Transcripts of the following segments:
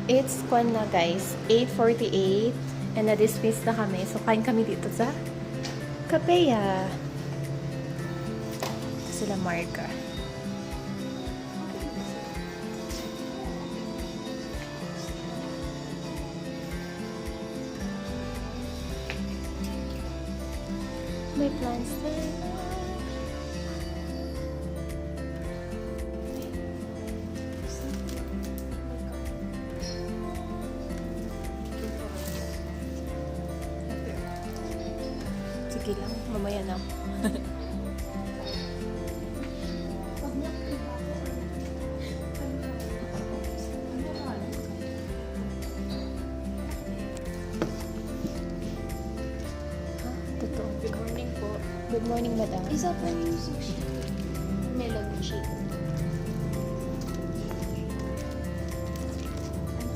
It's kwan na guys, 8:48 and na-dismiss na kami. So, kain kami dito sa Capella. Ito sila Marga. May plants there. Sige lang, mamaya na. Totoo. Good morning po. Good morning, madam. Isa po yung sushi. Melon shake.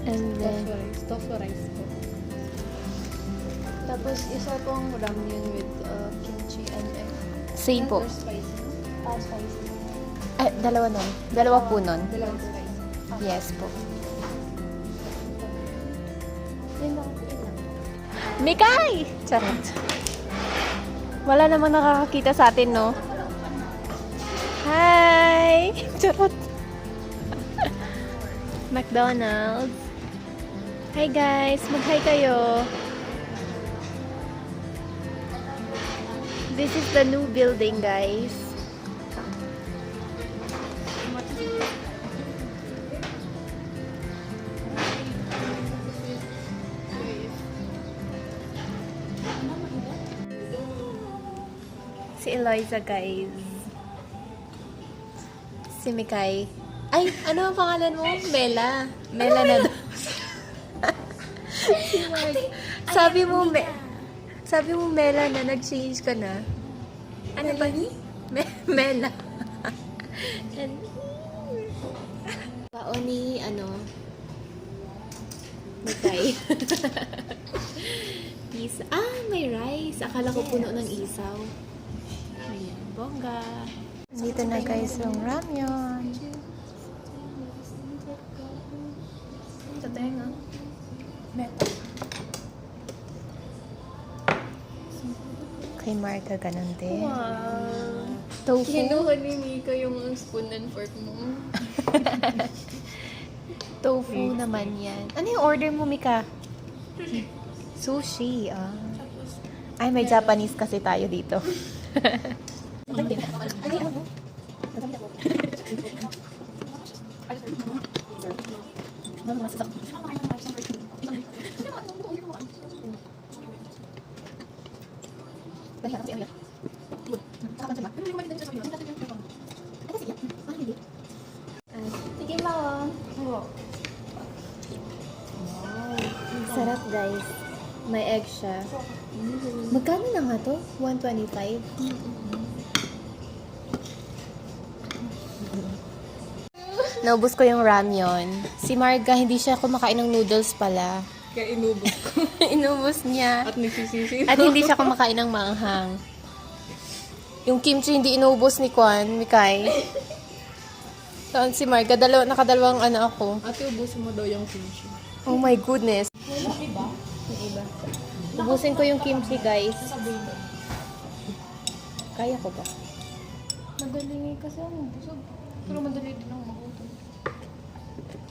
And then, Tofu rice po. Tapos isa pong ramyun with kimchi and egg. same po. Or spicy. Spicy. Ay, dalawa nun. Dalawa po nun. Dalawang spicy. Yes po. Yun lang. Yun lang. Mikay! Charot. Wala namang nakakakita sa atin, no? Hi! Charot. McDonald's. Hi guys! Mag-hi kayo. This is the new building, guys. Si Eloisa, guys. Si Mikay. Ay, ano ang pangalan mo? Mela. Mela na daw. Si Mark. Sabi mo Mela na nag-change ka na. Ano ba ni? Mela. And bao ni Mikay. May rice. Akala ko puno ng isaw. Ayan, bongga. Dito na guys yung ramyun. Tatay nga. Kay Marta, ganun din. Wow. Tofu. Kinuha ni Mika yung spoon and fork mo. Tofu naman yan. Ano yung order mo, Mika? Sushi. Ay, may Japanese kasi tayo dito. Sige, Mama. Sarap, guys. May egg siya. Magkano na nga to? 125? Naubos ko yung ramyon. Si Marga, hindi siya kumakain ng noodles pala. Kaya inubos ko. Inubos niya. At nagsisisi. At hindi siya kumakain ng maanghang. Yung kimchi hindi inubos ni Kwan, Mikay. Saan si Marga? Nakadalawang ako. Ate, ubusin mo daw yung kimchi. Oh my goodness. Wala iba? Yung iba. Ubusin ko yung kimchi, guys. Sasabihin ko. Kaya ko ba? Madali nga kasi ang busog. Pero madali din ang magutom.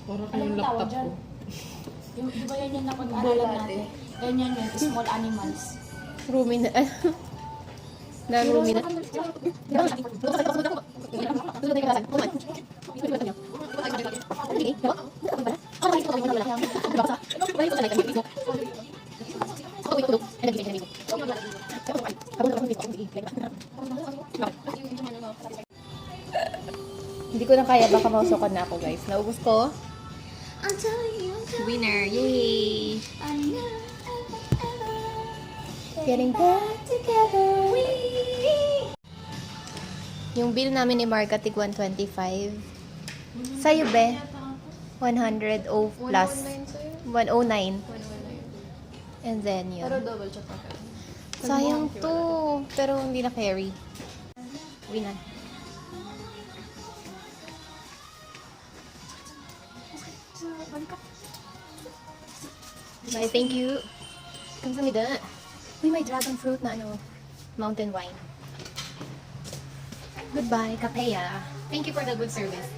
Para kayong laptop ko. Di ba yan yung napag-aralan natin? Ganyan yun, small animals. Ruminant. Na ruminant. Hindi ko na kaya, baka mausukan na ako, guys. Naubos ko. I'm telling you, Winner! Yay! I know, Getting back together. Yung bill namin ni Marga, tig 125. Sa'yo, be? 100 o plus. 119 sa'yo? 109. 119. And then Pero yun. double check ako. Sayang to. Pero hindi na carry. Uwi na. Bye, thank you. Kamsamida. Uy, may dragon fruit na mountain wine. Goodbye, Kapea. Thank you for the good service.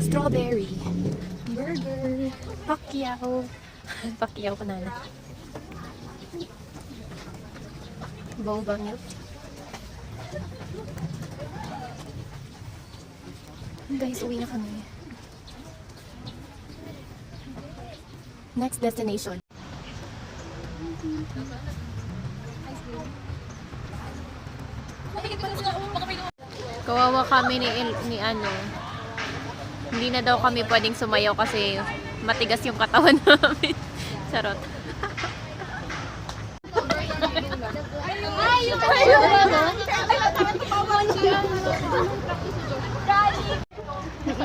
Strawberry. Burger. Pacquiao. Pacquiao banana. Boba milk. Guys, uwi na kami. Next destination. Kawawa kami ni ano. Hindi na daw kami pwedeng sumayaw kasi matigas yung katawan namin. Charot.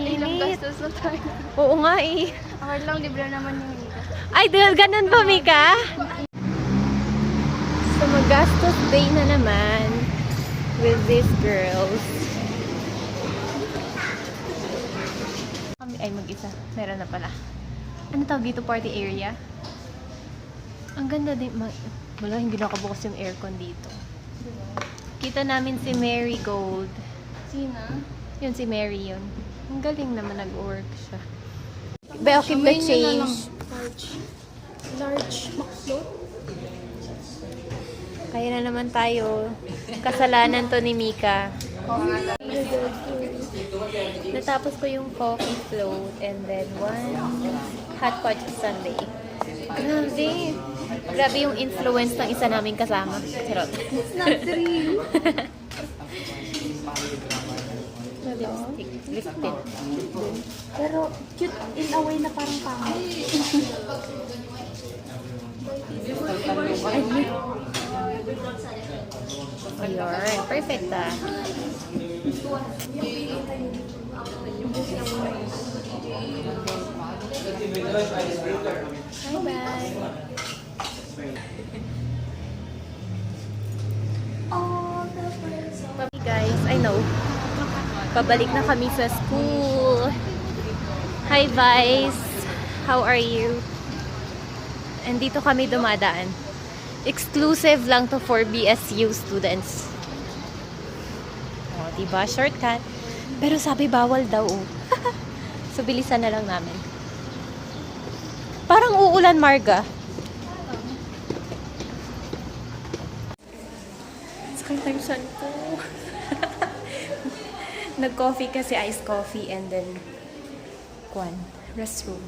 Ilang gastos na tayo. Oo nga eh. Okay lang, libre naman yung Mika. Ay, ganun ba, Mika? So, magastos day na naman with these girls. Kami ay mag-isa. Meron na pala. Ano tawag dito? Party area? Ang ganda din. Wala, hindi nakabukas yung aircon dito. Kita namin si Mary Gold. Sina? Yun, si Mary yun. Ang galing naman nag-work siya. But keep the change. Large McFloat. Kaya na naman tayo. Kasalanan to ni Mika. Natapos ko yung coffee float and then one hot pot sundae. Grabe. Grabe yung influence ng isa naming kasama. Charot. It's not real. Lipstick. Pero cute in a way na parang pangit. Ayun. Perfect ah. Bye-bye. Hey guys, I know. Pabalik na kami sa school. Hi Vice. How are you? And dito kami dumadaan. Exclusive lang to for BSU students. O, diba? Shortcut. Pero sabi bawal daw. So, bilisan na lang namin. Parang uulan, Marga. Sakit ang saan ko. Nag-coffee kasi iced coffee and then restroom.